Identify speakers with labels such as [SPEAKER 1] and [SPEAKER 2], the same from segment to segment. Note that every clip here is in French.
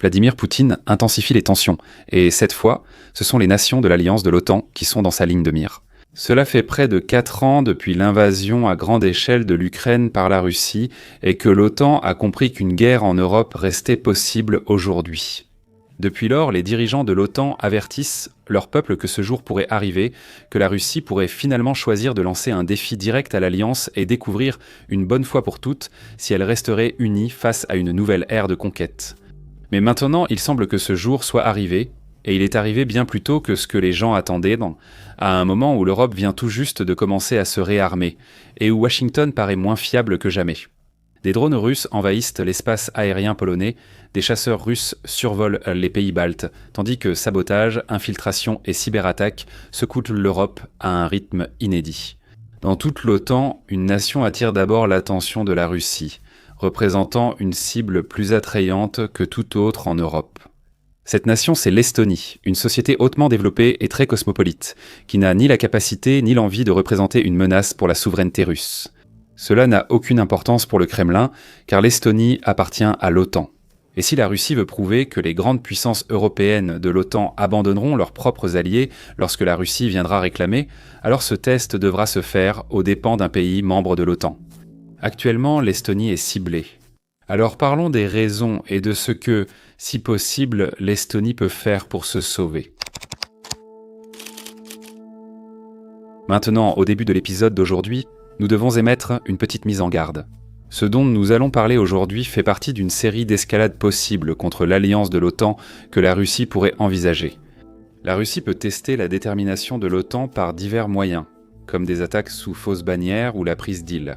[SPEAKER 1] Vladimir Poutine intensifie les tensions, et cette fois, ce sont les nations de l'alliance de l'OTAN qui sont dans sa ligne de mire. Cela fait près de 4 ans depuis l'invasion à grande échelle de l'Ukraine par la Russie, et que l'OTAN a compris qu'une guerre en Europe restait possible aujourd'hui. Depuis lors, les dirigeants de l'OTAN avertissent leur peuple que ce jour pourrait arriver, que la Russie pourrait finalement choisir de lancer un défi direct à l'Alliance et découvrir, une bonne fois pour toutes, si elle resterait unie face à une nouvelle ère de conquête. Mais maintenant, il semble que ce jour soit arrivé, et il est arrivé bien plus tôt que ce que les gens attendaient, à un moment où l'Europe vient tout juste de commencer à se réarmer, et où Washington paraît moins fiable que jamais. Des drones russes envahissent l'espace aérien polonais, des chasseurs russes survolent les pays baltes, tandis que sabotage, infiltration et cyberattaques secouent l'Europe à un rythme inédit. Dans toute l'OTAN, une nation attire d'abord l'attention de la Russie, représentant une cible plus attrayante que toute autre en Europe. Cette nation, c'est l'Estonie, une société hautement développée et très cosmopolite, qui n'a ni la capacité ni l'envie de représenter une menace pour la souveraineté russe. Cela n'a aucune importance pour le Kremlin, car l'Estonie appartient à l'OTAN. Et si la Russie veut prouver que les grandes puissances européennes de l'OTAN abandonneront leurs propres alliés lorsque la Russie viendra réclamer, alors ce test devra se faire aux dépens d'un pays membre de l'OTAN. Actuellement, l'Estonie est ciblée. Alors parlons des raisons et de ce que, si possible, l'Estonie peut faire pour se sauver. Maintenant, au début de l'épisode d'aujourd'hui, nous devons émettre une petite mise en garde. Ce dont nous allons parler aujourd'hui fait partie d'une série d'escalades possibles contre l'alliance de l'OTAN que la Russie pourrait envisager. La Russie peut tester la détermination de l'OTAN par divers moyens, comme des attaques sous fausse bannière ou la prise d'îles.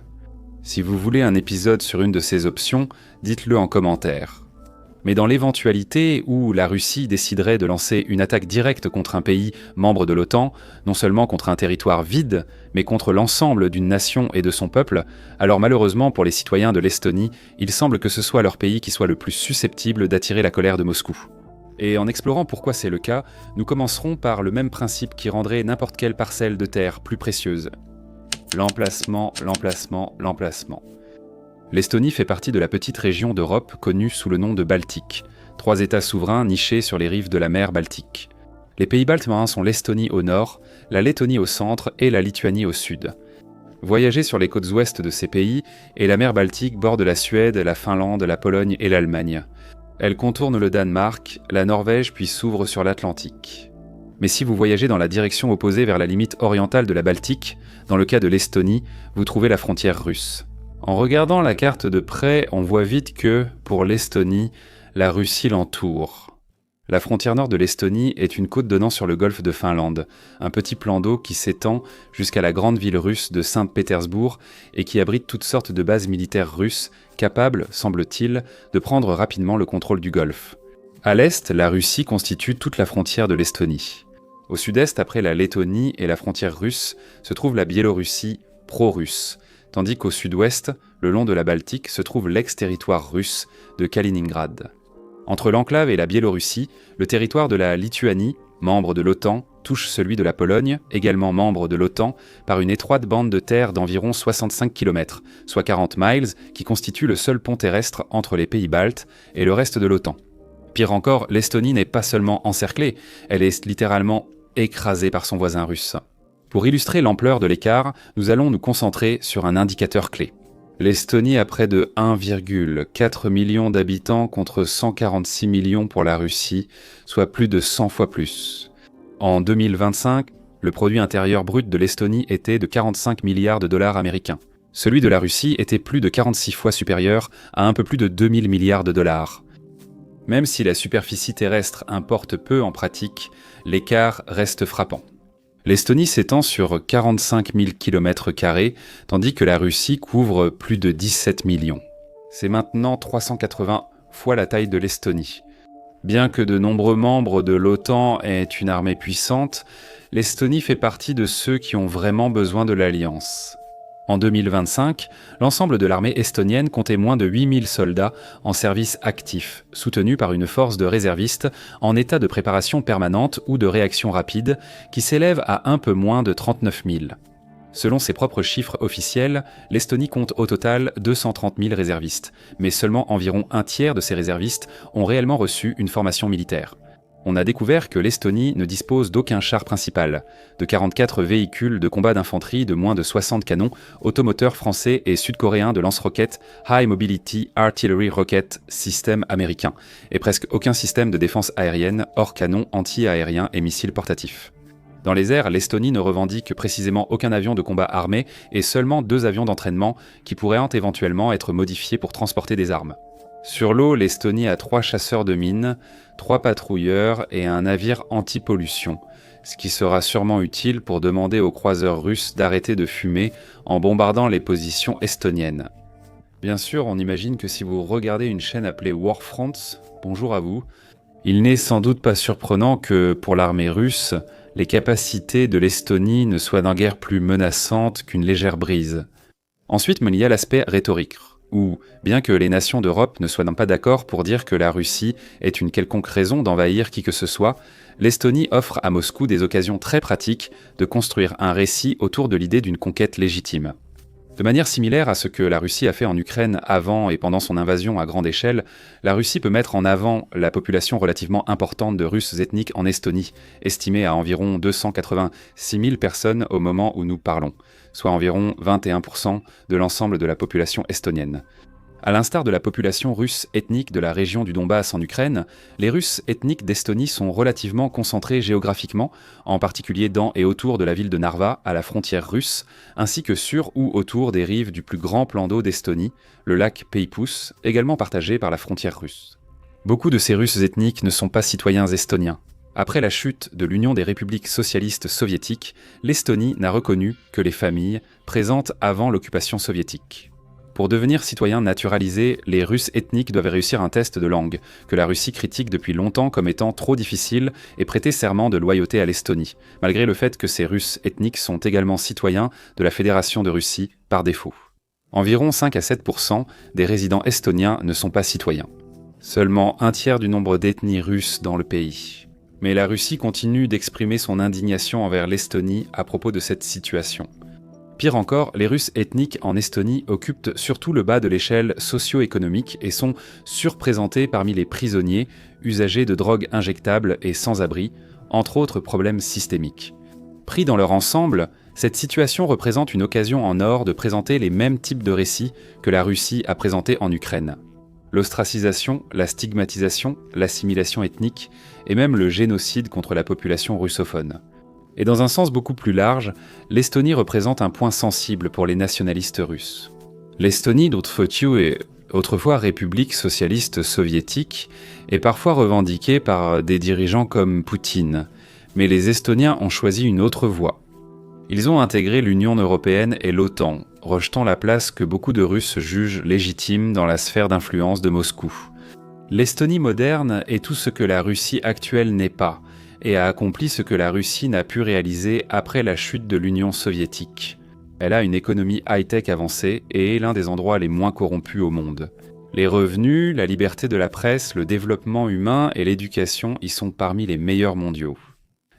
[SPEAKER 1] Si vous voulez un épisode sur une de ces options, dites-le en commentaire. Mais dans l'éventualité où la Russie déciderait de lancer une attaque directe contre un pays membre de l'OTAN, non seulement contre un territoire vide, mais contre l'ensemble d'une nation et de son peuple, alors malheureusement pour les citoyens de l'Estonie, il semble que ce soit leur pays qui soit le plus susceptible d'attirer la colère de Moscou. Et en explorant pourquoi c'est le cas, nous commencerons par le même principe qui rendrait n'importe quelle parcelle de terre plus précieuse. L'emplacement, l'emplacement, l'emplacement. L'Estonie fait partie de la petite région d'Europe connue sous le nom de Baltique, 3 États souverains nichés sur les rives de la mer Baltique. Les pays baltes marins sont l'Estonie au nord, la Lettonie au centre et la Lituanie au sud. Voyager sur les côtes ouest de ces pays, et la mer Baltique borde la Suède, la Finlande, la Pologne et l'Allemagne. Elle contourne le Danemark, la Norvège puis s'ouvre sur l'Atlantique. Mais si vous voyagez dans la direction opposée vers la limite orientale de la Baltique, dans le cas de l'Estonie, vous trouvez la frontière russe. En regardant la carte de près, on voit vite que, pour l'Estonie, la Russie l'entoure. La frontière nord de l'Estonie est une côte donnant sur le golfe de Finlande, un petit plan d'eau qui s'étend jusqu'à la grande ville russe de Saint-Pétersbourg et qui abrite toutes sortes de bases militaires russes, capables, semble-t-il, de prendre rapidement le contrôle du golfe. À l'est, la Russie constitue toute la frontière de l'Estonie. Au sud-est, après la Lettonie et la frontière russe, se trouve la Biélorussie pro-russe, tandis qu'au sud-ouest, le long de la Baltique, se trouve l'ex-territoire russe de Kaliningrad. Entre l'enclave et la Biélorussie, le territoire de la Lituanie, membre de l'OTAN, touche celui de la Pologne, également membre de l'OTAN, par une étroite bande de terre d'environ 65 km, soit 40 miles, qui constitue le seul pont terrestre entre les pays baltes et le reste de l'OTAN. Pire encore, l'Estonie n'est pas seulement encerclée, elle est littéralement écrasée par son voisin russe. Pour illustrer l'ampleur de l'écart, nous allons nous concentrer sur un indicateur clé. L'Estonie a près de 1,4 million d'habitants contre 146 millions pour la Russie, soit plus de 100 fois plus. En 2025, le produit intérieur brut de l'Estonie était de 45 milliards de dollars américains. Celui de la Russie était plus de 46 fois supérieur à un peu plus de 2000 milliards de dollars. Même si la superficie terrestre importe peu en pratique, l'écart reste frappant. L'Estonie s'étend sur 45 000 km², tandis que la Russie couvre plus de 17 millions. C'est maintenant 380 fois la taille de l'Estonie. Bien que de nombreux membres de l'OTAN aient une armée puissante, l'Estonie fait partie de ceux qui ont vraiment besoin de l'Alliance. En 2025, l'ensemble de l'armée estonienne comptait moins de 8000 soldats en service actif, soutenus par une force de réservistes en état de préparation permanente ou de réaction rapide, qui s'élève à un peu moins de 39 000. Selon ses propres chiffres officiels, l'Estonie compte au total 230 000 réservistes, mais seulement environ un tiers de ces réservistes ont réellement reçu une formation militaire. On a découvert que l'Estonie ne dispose d'aucun char principal, de 44 véhicules de combat d'infanterie de moins de 60 canons, automoteurs français et sud-coréens de lance-roquettes High Mobility Artillery Rocket System américain, et presque aucun système de défense aérienne hors canons anti-aériens et missiles portatifs. Dans les airs, l'Estonie ne revendique précisément aucun avion de combat armé et seulement 2 avions d'entraînement qui pourraient éventuellement être modifiés pour transporter des armes. Sur l'eau, l'Estonie a 3 chasseurs de mines, 3 patrouilleurs et un navire anti-pollution, ce qui sera sûrement utile pour demander aux croiseurs russes d'arrêter de fumer en bombardant les positions estoniennes. Bien sûr, on imagine que si vous regardez une chaîne appelée Warfront, bonjour à vous, il n'est sans doute pas surprenant que, pour l'armée russe, les capacités de l'Estonie ne soient d'un guère plus menaçantes qu'une légère brise. Ensuite, il y a l'aspect rhétorique, où, bien que les nations d'Europe ne soient pas d'accord pour dire que la Russie est une quelconque raison d'envahir qui que ce soit, l'Estonie offre à Moscou des occasions très pratiques de construire un récit autour de l'idée d'une conquête légitime. De manière similaire à ce que la Russie a fait en Ukraine avant et pendant son invasion à grande échelle, la Russie peut mettre en avant la population relativement importante de Russes ethniques en Estonie, estimée à environ 286 000 personnes au moment où nous parlons, soit environ 21% de l'ensemble de la population estonienne. À l'instar de la population russe ethnique de la région du Donbass en Ukraine, les Russes ethniques d'Estonie sont relativement concentrés géographiquement, en particulier dans et autour de la ville de Narva, à la frontière russe, ainsi que sur ou autour des rives du plus grand plan d'eau d'Estonie, le lac Peipus, également partagé par la frontière russe. Beaucoup de ces Russes ethniques ne sont pas citoyens estoniens. Après la chute de l'Union des républiques socialistes soviétiques, l'Estonie n'a reconnu que les familles présentes avant l'occupation soviétique. Pour devenir citoyens naturalisés, les Russes ethniques doivent réussir un test de langue, que la Russie critique depuis longtemps comme étant trop difficile, et prêter serment de loyauté à l'Estonie, malgré le fait que ces Russes ethniques sont également citoyens de la Fédération de Russie par défaut. Environ 5 à 7% des résidents estoniens ne sont pas citoyens. Seulement un tiers du nombre d'ethnies russes dans le pays. Mais la Russie continue d'exprimer son indignation envers l'Estonie à propos de cette situation. Pire encore, les Russes ethniques en Estonie occupent surtout le bas de l'échelle socio-économique et sont surreprésentés parmi les prisonniers, usagers de drogues injectables et sans-abri, entre autres problèmes systémiques. Pris dans leur ensemble, cette situation représente une occasion en or de présenter les mêmes types de récits que la Russie a présentés en Ukraine. L'ostracisation, la stigmatisation, l'assimilation ethnique et même le génocide contre la population russophone. Et dans un sens beaucoup plus large, l'Estonie représente un point sensible pour les nationalistes russes. L'Estonie, autrefois République socialiste soviétique, est parfois revendiquée par des dirigeants comme Poutine, mais les Estoniens ont choisi une autre voie. Ils ont intégré l'Union européenne et l'OTAN, rejetant la place que beaucoup de Russes jugent légitime dans la sphère d'influence de Moscou. L'Estonie moderne est tout ce que la Russie actuelle n'est pas, et a accompli ce que la Russie n'a pu réaliser après la chute de l'Union soviétique. Elle a une économie high-tech avancée et est l'un des endroits les moins corrompus au monde. Les revenus, la liberté de la presse, le développement humain et l'éducation y sont parmi les meilleurs mondiaux.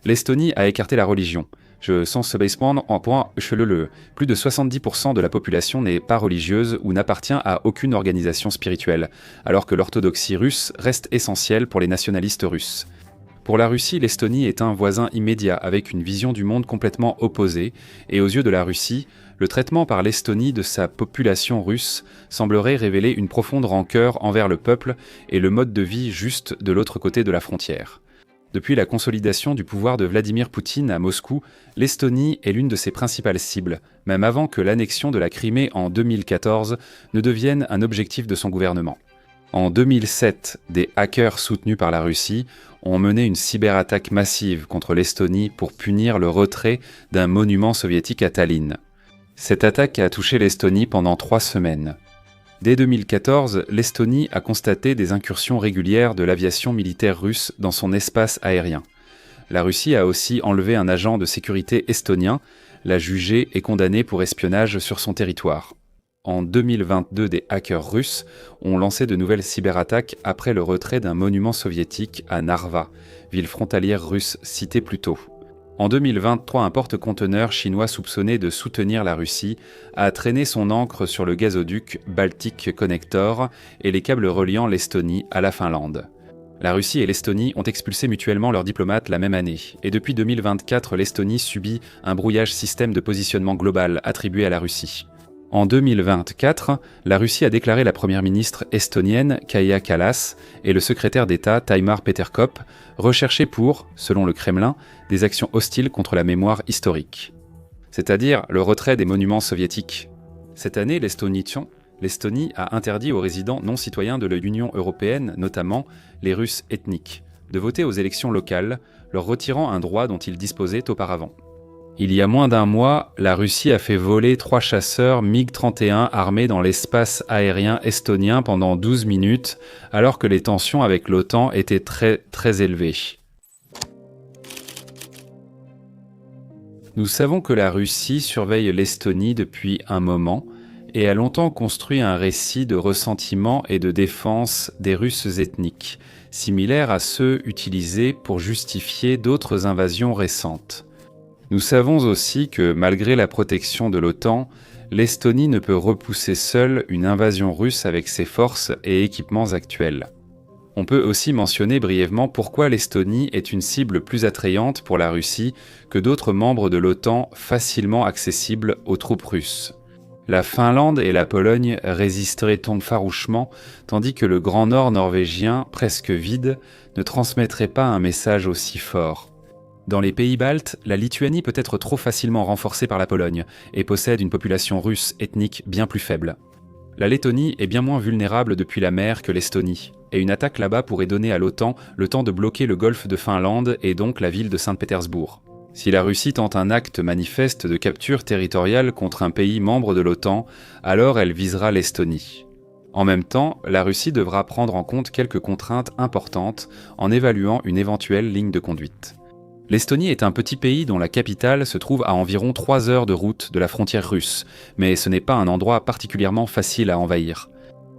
[SPEAKER 1] L'Estonie a écarté la religion. Je sens ce basement en point cheleleux. Plus de 70% de la population n'est pas religieuse ou n'appartient à aucune organisation spirituelle, alors que l'orthodoxie russe reste essentielle pour les nationalistes russes. Pour la Russie, l'Estonie est un voisin immédiat avec une vision du monde complètement opposée, et aux yeux de la Russie, le traitement par l'Estonie de sa population russe semblerait révéler une profonde rancœur envers le peuple et le mode de vie juste de l'autre côté de la frontière. Depuis la consolidation du pouvoir de Vladimir Poutine à Moscou, l'Estonie est l'une de ses principales cibles, même avant que l'annexion de la Crimée en 2014 ne devienne un objectif de son gouvernement. En 2007, des hackers soutenus par la Russie ont mené une cyberattaque massive contre l'Estonie pour punir le retrait d'un monument soviétique à Tallinn. Cette attaque a touché l'Estonie pendant 3 semaines. Dès 2014, l'Estonie a constaté des incursions régulières de l'aviation militaire russe dans son espace aérien. La Russie a aussi enlevé un agent de sécurité estonien, l'a jugé et condamné pour espionnage sur son territoire. En 2022, des hackers russes ont lancé de nouvelles cyberattaques après le retrait d'un monument soviétique à Narva, ville frontalière russe citée plus tôt. En 2023, un porte-conteneurs chinois soupçonné de soutenir la Russie a traîné son ancre sur le gazoduc Baltic Connector et les câbles reliant l'Estonie à la Finlande. La Russie et l'Estonie ont expulsé mutuellement leurs diplomates la même année, et depuis 2024, l'Estonie subit un brouillage système de positionnement global attribué à la Russie. En 2024, la Russie a déclaré la première ministre estonienne Kaja Kallas et le secrétaire d'État Taimar Peterkop recherchés pour, selon le Kremlin, des actions hostiles contre la mémoire historique. C'est-à-dire le retrait des monuments soviétiques. Cette année, l'Estonie a interdit aux résidents non citoyens de l'Union européenne, notamment les Russes ethniques, de voter aux élections locales, leur retirant un droit dont ils disposaient auparavant. Il y a moins d'un mois, la Russie a fait voler 3 chasseurs MiG-31 armés dans l'espace aérien estonien pendant 12 minutes, alors que les tensions avec l'OTAN étaient très élevées. Nous savons que la Russie surveille l'Estonie depuis un moment et a longtemps construit un récit de ressentiment et de défense des Russes ethniques, similaire à ceux utilisés pour justifier d'autres invasions récentes. Nous savons aussi que, malgré la protection de l'OTAN, l'Estonie ne peut repousser seule une invasion russe avec ses forces et équipements actuels. On peut aussi mentionner brièvement pourquoi l'Estonie est une cible plus attrayante pour la Russie que d'autres membres de l'OTAN facilement accessibles aux troupes russes. La Finlande et la Pologne résisteraient-elles farouchement, tandis que le Grand Nord norvégien, presque vide, ne transmettrait pas un message aussi fort. Dans les pays baltes, la Lituanie peut être trop facilement renforcée par la Pologne et possède une population russe ethnique bien plus faible. La Lettonie est bien moins vulnérable depuis la mer que l'Estonie, et une attaque là-bas pourrait donner à l'OTAN le temps de bloquer le golfe de Finlande et donc la ville de Saint-Pétersbourg. Si la Russie tente un acte manifeste de capture territoriale contre un pays membre de l'OTAN, alors elle visera l'Estonie. En même temps, la Russie devra prendre en compte quelques contraintes importantes en évaluant une éventuelle ligne de conduite. L'Estonie est un petit pays dont la capitale se trouve à environ 3 heures de route de la frontière russe, mais ce n'est pas un endroit particulièrement facile à envahir.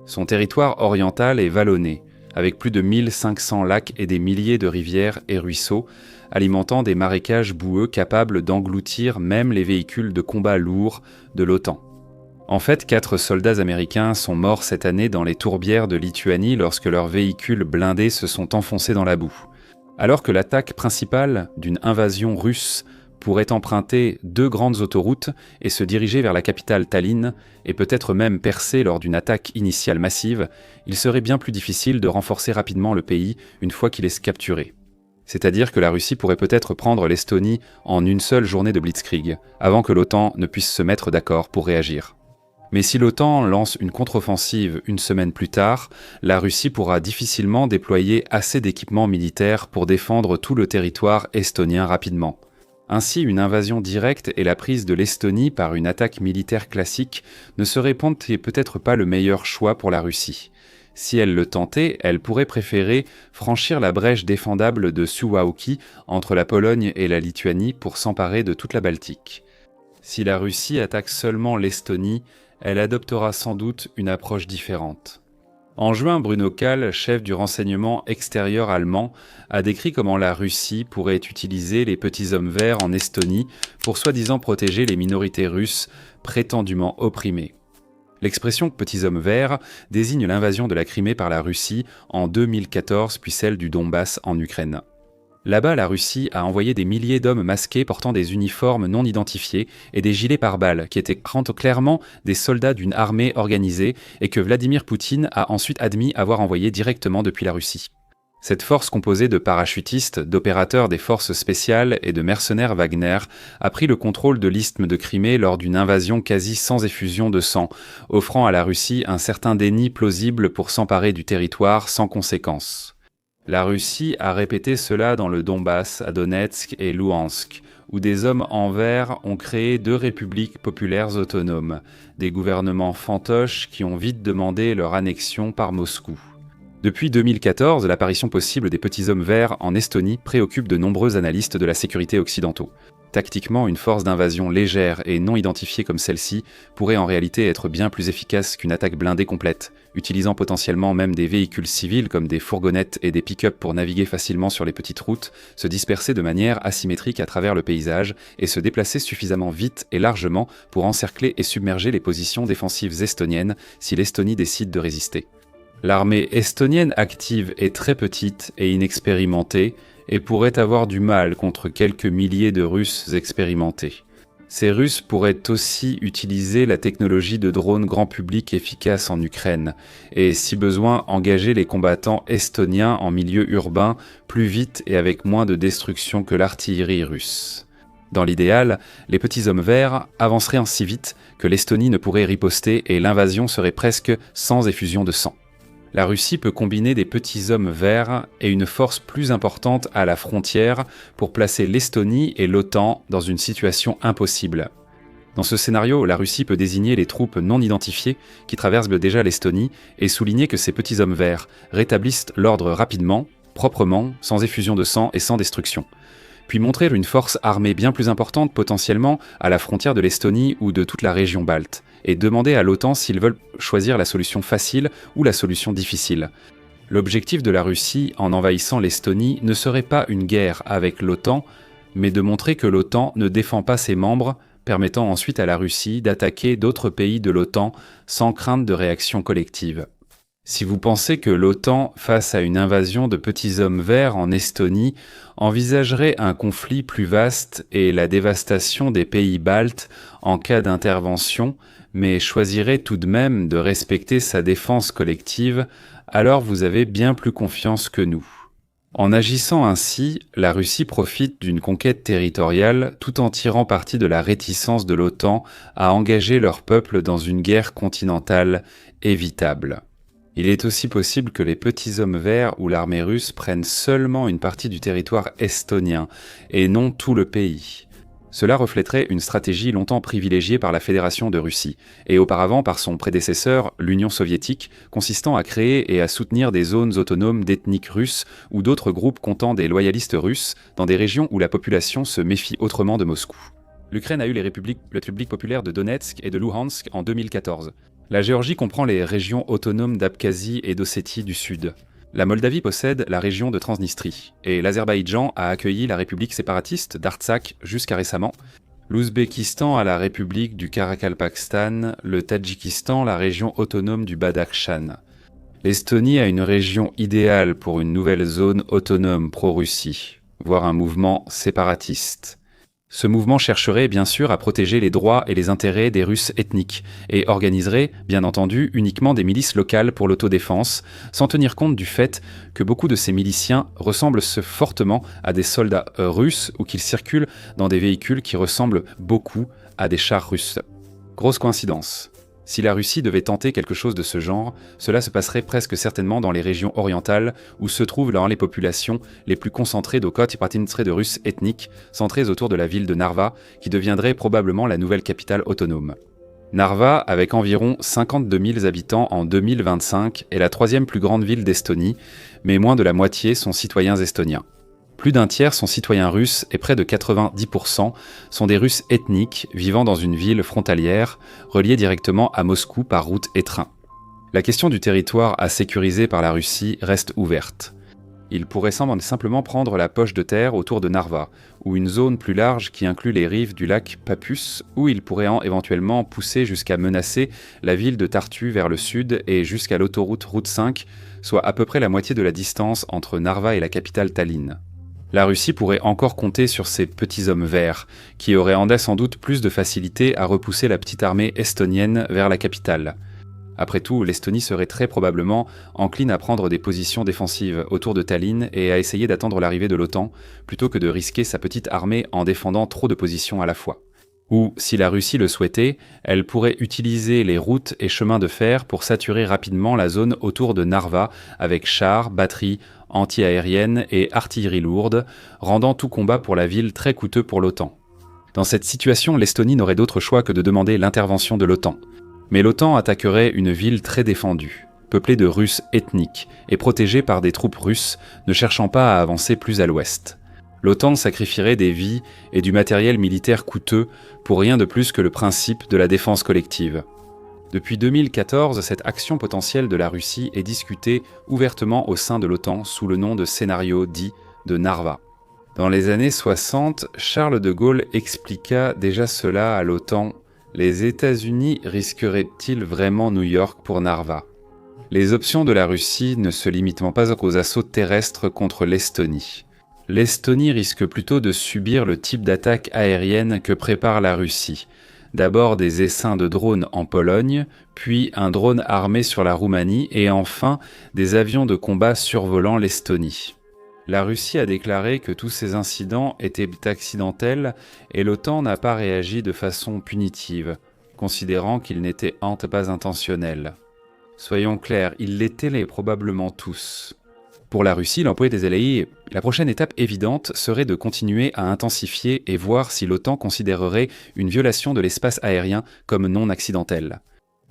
[SPEAKER 1] Son territoire oriental est vallonné, avec plus de 1500 lacs et des milliers de rivières et ruisseaux, alimentant des marécages boueux capables d'engloutir même les véhicules de combat lourds de l'OTAN. En fait, 4 soldats américains sont morts cette année dans les tourbières de Lituanie lorsque leurs véhicules blindés se sont enfoncés dans la boue. Alors que l'attaque principale d'une invasion russe pourrait emprunter 2 grandes autoroutes et se diriger vers la capitale Tallinn, et peut-être même percer lors d'une attaque initiale massive, il serait bien plus difficile de renforcer rapidement le pays une fois qu'il est capturé. C'est-à-dire que la Russie pourrait peut-être prendre l'Estonie en une seule journée de blitzkrieg, avant que l'OTAN ne puisse se mettre d'accord pour réagir. Mais si l'OTAN lance une contre-offensive une semaine plus tard, la Russie pourra difficilement déployer assez d'équipements militaires pour défendre tout le territoire estonien rapidement. Ainsi, une invasion directe et la prise de l'Estonie par une attaque militaire classique ne serait peut-être pas le meilleur choix pour la Russie. Si elle le tentait, elle pourrait préférer franchir la brèche défendable de Suwałki entre la Pologne et la Lituanie pour s'emparer de toute la Baltique. Si la Russie attaque seulement l'Estonie, elle adoptera sans doute une approche différente. En juin, Bruno Kahl, chef du renseignement extérieur allemand, a décrit comment la Russie pourrait utiliser les petits hommes verts en Estonie pour soi-disant protéger les minorités russes prétendument opprimées. L'expression « petits hommes verts » désigne l'invasion de la Crimée par la Russie en 2014 puis celle du Donbass en Ukraine. Là-bas, la Russie a envoyé des milliers d'hommes masqués portant des uniformes non identifiés et des gilets pare-balles qui étaient clairement des soldats d'une armée organisée et que Vladimir Poutine a ensuite admis avoir envoyés directement depuis la Russie. Cette force composée de parachutistes, d'opérateurs des forces spéciales et de mercenaires Wagner a pris le contrôle de l'isthme de Crimée lors d'une invasion quasi sans effusion de sang, offrant à la Russie un certain déni plausible pour s'emparer du territoire sans conséquence. La Russie a répété cela dans le Donbass, à Donetsk et Louhansk, où des hommes en vert ont créé 2 républiques populaires autonomes, des gouvernements fantoches qui ont vite demandé leur annexion par Moscou. Depuis 2014, l'apparition possible des petits hommes verts en Estonie préoccupe de nombreux analystes de la sécurité occidentaux. Tactiquement, une force d'invasion légère et non identifiée comme celle-ci pourrait en réalité être bien plus efficace qu'une attaque blindée complète, utilisant potentiellement même des véhicules civils comme des fourgonnettes et des pick-up pour naviguer facilement sur les petites routes, se disperser de manière asymétrique à travers le paysage et se déplacer suffisamment vite et largement pour encercler et submerger les positions défensives estoniennes si l'Estonie décide de résister. L'armée estonienne active est très petite et inexpérimentée, et pourrait avoir du mal contre quelques milliers de Russes expérimentés. Ces Russes pourraient aussi utiliser la technologie de drones grand public efficace en Ukraine, et si besoin engager les combattants estoniens en milieu urbain plus vite et avec moins de destruction que l'artillerie russe. Dans l'idéal, les petits hommes verts avanceraient ainsi vite que l'Estonie ne pourrait riposter et l'invasion serait presque sans effusion de sang. La Russie peut combiner des petits hommes verts et une force plus importante à la frontière pour placer l'Estonie et l'OTAN dans une situation impossible. Dans ce scénario, la Russie peut désigner les troupes non identifiées qui traversent déjà l'Estonie et souligner que ces petits hommes verts rétablissent l'ordre rapidement, proprement, sans effusion de sang et sans destruction. Puis montrer une force armée bien plus importante potentiellement à la frontière de l'Estonie ou de toute la région balte, et demander à l'OTAN s'ils veulent choisir la solution facile ou la solution difficile. L'objectif de la Russie en envahissant l'Estonie ne serait pas une guerre avec l'OTAN, mais de montrer que l'OTAN ne défend pas ses membres, permettant ensuite à la Russie d'attaquer d'autres pays de l'OTAN sans crainte de réaction collective. Si vous pensez que l'OTAN, face à une invasion de petits hommes verts en Estonie, envisagerait un conflit plus vaste et la dévastation des pays baltes en cas d'intervention, mais choisirait tout de même de respecter sa défense collective, alors vous avez bien plus confiance que nous. En agissant ainsi, la Russie profite d'une conquête territoriale tout en tirant parti de la réticence de l'OTAN à engager leur peuple dans une guerre continentale évitable. Il est aussi possible que les petits hommes verts ou l'armée russe prennent seulement une partie du territoire estonien et non tout le pays. Cela reflèterait une stratégie longtemps privilégiée par la Fédération de Russie, et auparavant par son prédécesseur, l'Union soviétique, consistant à créer et à soutenir des zones autonomes d'ethniques russes ou d'autres groupes comptant des loyalistes russes dans des régions où la population se méfie autrement de Moscou. L'Ukraine a eu les républiques populaires de Donetsk et de Luhansk en 2014. La Géorgie comprend les régions autonomes d'Abkhazie et d'Ossétie du Sud. La Moldavie possède la région de Transnistrie, et l'Azerbaïdjan a accueilli la république séparatiste d'Artsakh jusqu'à récemment. L'Ouzbékistan a la république du Karakalpakstan, le Tadjikistan la région autonome du Badakhshan. L'Estonie a une région idéale pour une nouvelle zone autonome pro-Russie, voire un mouvement séparatiste. Ce mouvement chercherait bien sûr à protéger les droits et les intérêts des Russes ethniques et organiserait, bien entendu, uniquement des milices locales pour l'autodéfense, sans tenir compte du fait que beaucoup de ces miliciens ressemblent fortement à des soldats russes ou qu'ils circulent dans des véhicules qui ressemblent beaucoup à des chars russes. Grosse coïncidence. Si la Russie devait tenter quelque chose de ce genre, cela se passerait presque certainement dans les régions orientales où se trouvent les populations les plus concentrées de Russes ethniques, centrées autour de la ville de Narva, qui deviendrait probablement la nouvelle capitale autonome. Narva, avec environ 52 000 habitants en 2025, est la troisième plus grande ville d'Estonie, mais moins de la moitié sont citoyens estoniens. Plus d'un tiers sont citoyens russes et près de 90% sont des Russes ethniques vivant dans une ville frontalière, reliée directement à Moscou par route et train. La question du territoire à sécuriser par la Russie reste ouverte. Il pourrait simplement prendre la poche de terre autour de Narva, ou une zone plus large qui inclut les rives du lac Papus, où il pourrait éventuellement pousser jusqu'à menacer la ville de Tartu vers le sud et jusqu'à l'autoroute Route 5, soit à peu près la moitié de la distance entre Narva et la capitale Tallinn. La Russie pourrait encore compter sur ces petits hommes verts, qui auraient sans doute plus de facilité à repousser la petite armée estonienne vers la capitale. Après tout, l'Estonie serait très probablement encline à prendre des positions défensives autour de Tallinn et à essayer d'attendre l'arrivée de l'OTAN, plutôt que de risquer sa petite armée en défendant trop de positions à la fois. Ou, si la Russie le souhaitait, elle pourrait utiliser les routes et chemins de fer pour saturer rapidement la zone autour de Narva avec chars, batteries anti-aériennes et artillerie lourde, rendant tout combat pour la ville très coûteux pour l'OTAN. Dans cette situation, l'Estonie n'aurait d'autre choix que de demander l'intervention de l'OTAN. Mais l'OTAN attaquerait une ville très défendue, peuplée de Russes ethniques et protégée par des troupes russes ne cherchant pas à avancer plus à l'ouest. L'OTAN sacrifierait des vies et du matériel militaire coûteux pour rien de plus que le principe de la défense collective. Depuis 2014, cette action potentielle de la Russie est discutée ouvertement au sein de l'OTAN sous le nom de scénario dit de Narva. Dans les années 60, Charles de Gaulle expliqua déjà cela à l'OTAN. Les États-Unis risqueraient-ils vraiment New York pour Narva ? Les options de la Russie ne se limitant pas aux assauts terrestres contre l'Estonie. L'Estonie risque plutôt de subir le type d'attaque aérienne que prépare la Russie. D'abord des essaims de drones en Pologne, puis un drone armé sur la Roumanie et enfin des avions de combat survolant l'Estonie. La Russie a déclaré que tous ces incidents étaient accidentels et l'OTAN n'a pas réagi de façon punitive, considérant qu'ils n'étaient pas intentionnels. Soyons clairs, ils l'étaient probablement tous. Pour la Russie, l'employé des LAI, la prochaine étape évidente serait de continuer à intensifier et voir si l'OTAN considérerait une violation de l'espace aérien comme non accidentelle.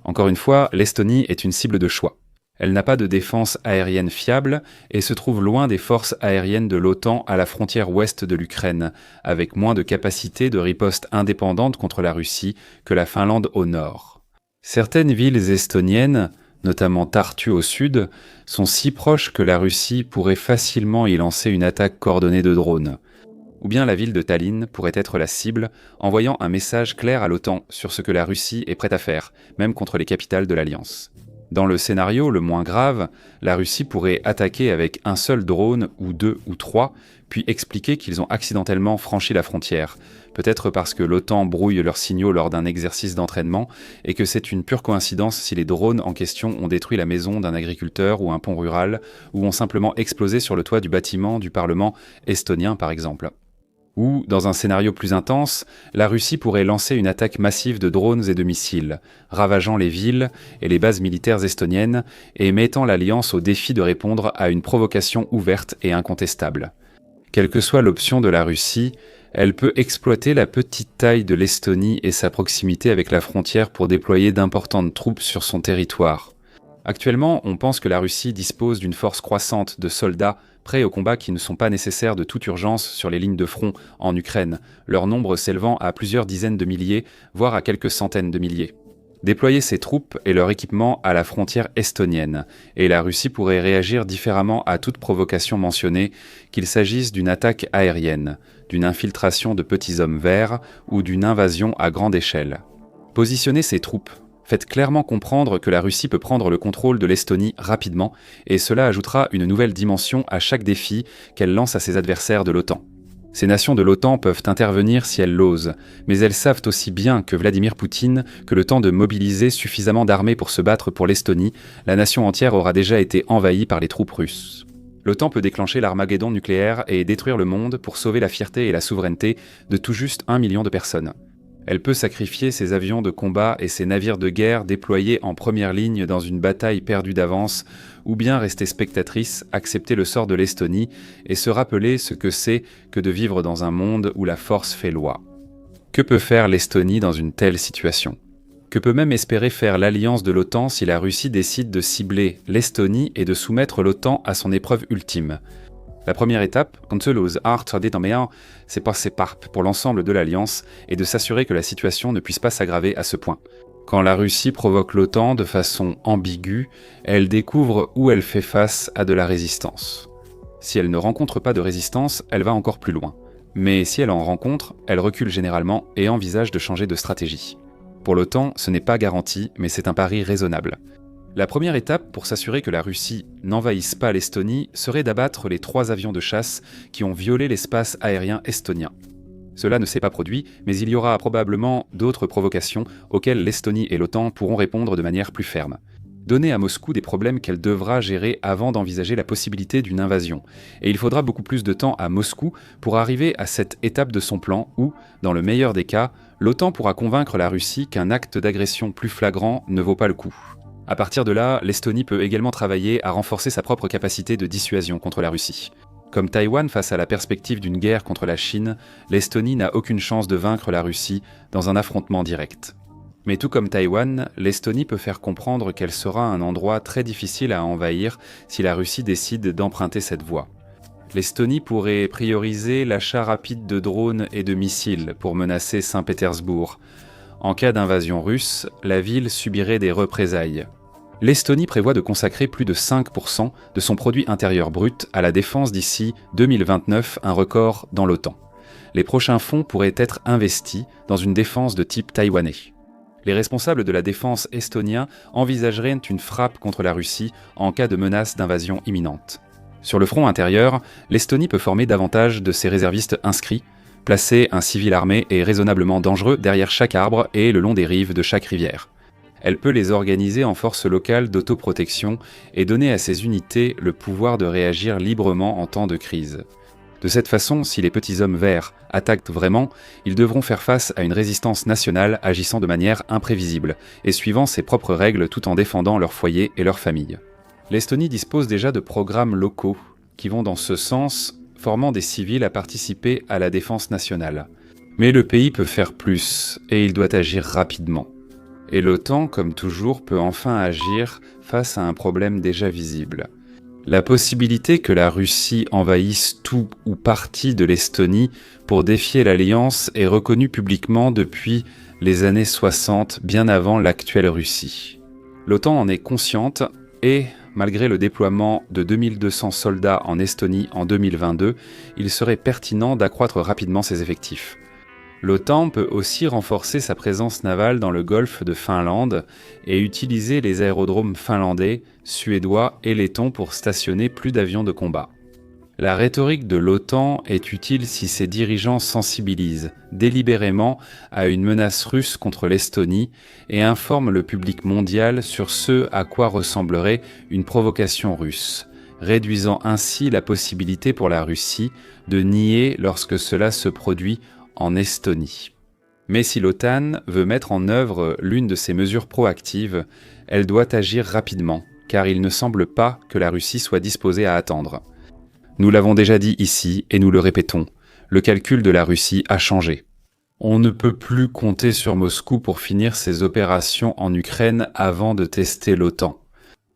[SPEAKER 1] Encore une fois, l'Estonie est une cible de choix. Elle n'a pas de défense aérienne fiable et se trouve loin des forces aériennes de l'OTAN à la frontière ouest de l'Ukraine, avec moins de capacité de riposte indépendante contre la Russie que la Finlande au nord. Certaines villes estoniennes, notamment Tartu au sud, sont si proches que la Russie pourrait facilement y lancer une attaque coordonnée de drones. Ou bien la ville de Tallinn pourrait être la cible, envoyant un message clair à l'OTAN sur ce que la Russie est prête à faire, même contre les capitales de l'Alliance. Dans le scénario le moins grave, la Russie pourrait attaquer avec un seul drone, ou 2 ou 3, puis expliquer qu'ils ont accidentellement franchi la frontière, peut-être parce que l'OTAN brouille leurs signaux lors d'un exercice d'entraînement, et que c'est une pure coïncidence si les drones en question ont détruit la maison d'un agriculteur ou un pont rural, ou ont simplement explosé sur le toit du bâtiment du Parlement estonien par exemple. Ou, dans un scénario plus intense, la Russie pourrait lancer une attaque massive de drones et de missiles, ravageant les villes et les bases militaires estoniennes et mettant l'Alliance au défi de répondre à une provocation ouverte et incontestable. Quelle que soit l'option de la Russie, elle peut exploiter la petite taille de l'Estonie et sa proximité avec la frontière pour déployer d'importantes troupes sur son territoire. Actuellement, on pense que la Russie dispose d'une force croissante de soldats prêts au combat qui ne sont pas nécessaires de toute urgence sur les lignes de front en Ukraine, leur nombre s'élevant à plusieurs dizaines de milliers, voire à quelques centaines de milliers. Déployer ces troupes et leur équipement à la frontière estonienne, et la Russie pourrait réagir différemment à toute provocation mentionnée, qu'il s'agisse d'une attaque aérienne, d'une infiltration de petits hommes verts ou d'une invasion à grande échelle. Positionner ces troupes, faites clairement comprendre que la Russie peut prendre le contrôle de l'Estonie rapidement, et cela ajoutera une nouvelle dimension à chaque défi qu'elle lance à ses adversaires de l'OTAN. Ces nations de l'OTAN peuvent intervenir si elles l'osent, mais elles savent aussi bien que Vladimir Poutine que le temps de mobiliser suffisamment d'armées pour se battre pour l'Estonie, la nation entière aura déjà été envahie par les troupes russes. L'OTAN peut déclencher l'Armageddon nucléaire et détruire le monde pour sauver la fierté et la souveraineté de tout juste 1 million de personnes. Elle peut sacrifier ses avions de combat et ses navires de guerre déployés en première ligne dans une bataille perdue d'avance, ou bien rester spectatrice, accepter le sort de l'Estonie et se rappeler ce que c'est que de vivre dans un monde où la force fait loi. Que peut faire l'Estonie dans une telle situation ? Que peut même espérer faire l'alliance de l'OTAN si la Russie décide de cibler l'Estonie et de soumettre l'OTAN à son épreuve ultime ? La première étape, c'est passer par pour l'ensemble de l'Alliance et de s'assurer que la situation ne puisse pas s'aggraver à ce point. Quand la Russie provoque l'OTAN de façon ambiguë, elle découvre où elle fait face à de la résistance. Si elle ne rencontre pas de résistance, elle va encore plus loin. Mais si elle en rencontre, elle recule généralement et envisage de changer de stratégie. Pour l'OTAN, ce n'est pas garanti, mais c'est un pari raisonnable. La première étape pour s'assurer que la Russie n'envahisse pas l'Estonie serait d'abattre les 3 avions de chasse qui ont violé l'espace aérien estonien. Cela ne s'est pas produit, mais il y aura probablement d'autres provocations auxquelles l'Estonie et l'OTAN pourront répondre de manière plus ferme. Donner à Moscou des problèmes qu'elle devra gérer avant d'envisager la possibilité d'une invasion. Et il faudra beaucoup plus de temps à Moscou pour arriver à cette étape de son plan où, dans le meilleur des cas, l'OTAN pourra convaincre la Russie qu'un acte d'agression plus flagrant ne vaut pas le coup. À partir de là, l'Estonie peut également travailler à renforcer sa propre capacité de dissuasion contre la Russie. Comme Taïwan face à la perspective d'une guerre contre la Chine, l'Estonie n'a aucune chance de vaincre la Russie dans un affrontement direct. Mais tout comme Taïwan, l'Estonie peut faire comprendre qu'elle sera un endroit très difficile à envahir si la Russie décide d'emprunter cette voie. L'Estonie pourrait prioriser l'achat rapide de drones et de missiles pour menacer Saint-Pétersbourg. En cas d'invasion russe, la ville subirait des représailles. L'Estonie prévoit de consacrer plus de 5% de son produit intérieur brut à la défense d'ici 2029, un record dans l'OTAN. Les prochains fonds pourraient être investis dans une défense de type taïwanais. Les responsables de la défense estonien envisageraient une frappe contre la Russie en cas de menace d'invasion imminente. Sur le front intérieur, l'Estonie peut former davantage de ses réservistes inscrits. Placer un civil armé est raisonnablement dangereux derrière chaque arbre et le long des rives de chaque rivière. Elle peut les organiser en forces locales d'autoprotection et donner à ces unités le pouvoir de réagir librement en temps de crise. De cette façon, si les petits hommes verts attaquent vraiment, ils devront faire face à une résistance nationale agissant de manière imprévisible et suivant ses propres règles tout en défendant leur foyer et leur famille. L'Estonie dispose déjà de programmes locaux qui vont dans ce sens, formant des civils à participer à la défense nationale. Mais le pays peut faire plus, et il doit agir rapidement. Et l'OTAN, comme toujours, peut enfin agir face à un problème déjà visible. La possibilité que la Russie envahisse tout ou partie de l'Estonie pour défier l'Alliance est reconnue publiquement depuis les années 60, bien avant l'actuelle Russie. L'OTAN en est consciente et, malgré le déploiement de 2200 soldats en Estonie en 2022, il serait pertinent d'accroître rapidement ses effectifs. L'OTAN peut aussi renforcer sa présence navale dans le golfe de Finlande et utiliser les aérodromes finlandais, suédois et lettons pour stationner plus d'avions de combat. La rhétorique de l'OTAN est utile si ses dirigeants sensibilisent délibérément à une menace russe contre l'Estonie et informent le public mondial sur ce à quoi ressemblerait une provocation russe, réduisant ainsi la possibilité pour la Russie de nier lorsque cela se produit en Estonie. Mais si l'OTAN veut mettre en œuvre l'une de ces mesures proactives, elle doit agir rapidement, car il ne semble pas que la Russie soit disposée à attendre. Nous l'avons déjà dit ici et nous le répétons, le calcul de la Russie a changé. On ne peut plus compter sur Moscou pour finir ses opérations en Ukraine avant de tester l'OTAN.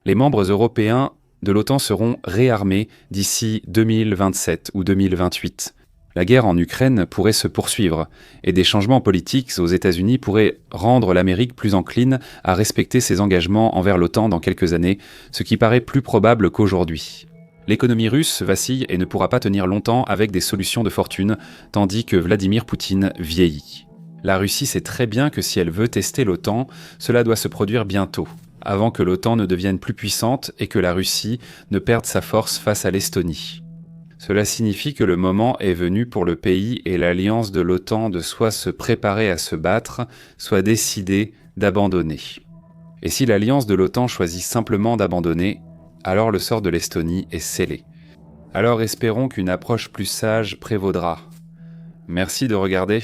[SPEAKER 1] Les membres européens de l'OTAN seront réarmés d'ici 2027 ou 2028. La guerre en Ukraine pourrait se poursuivre, et des changements politiques aux États-Unis pourraient rendre l'Amérique plus encline à respecter ses engagements envers l'OTAN dans quelques années, ce qui paraît plus probable qu'aujourd'hui. L'économie russe vacille et ne pourra pas tenir longtemps avec des solutions de fortune, tandis que Vladimir Poutine vieillit. La Russie sait très bien que si elle veut tester l'OTAN, cela doit se produire bientôt, avant que l'OTAN ne devienne plus puissante et que la Russie ne perde sa force face à l'Estonie. Cela signifie que le moment est venu pour le pays et l'alliance de l'OTAN de soit se préparer à se battre, soit décider d'abandonner. Et si l'alliance de l'OTAN choisit simplement d'abandonner, alors le sort de l'Estonie est scellé. Alors espérons qu'une approche plus sage prévaudra. Merci de regarder.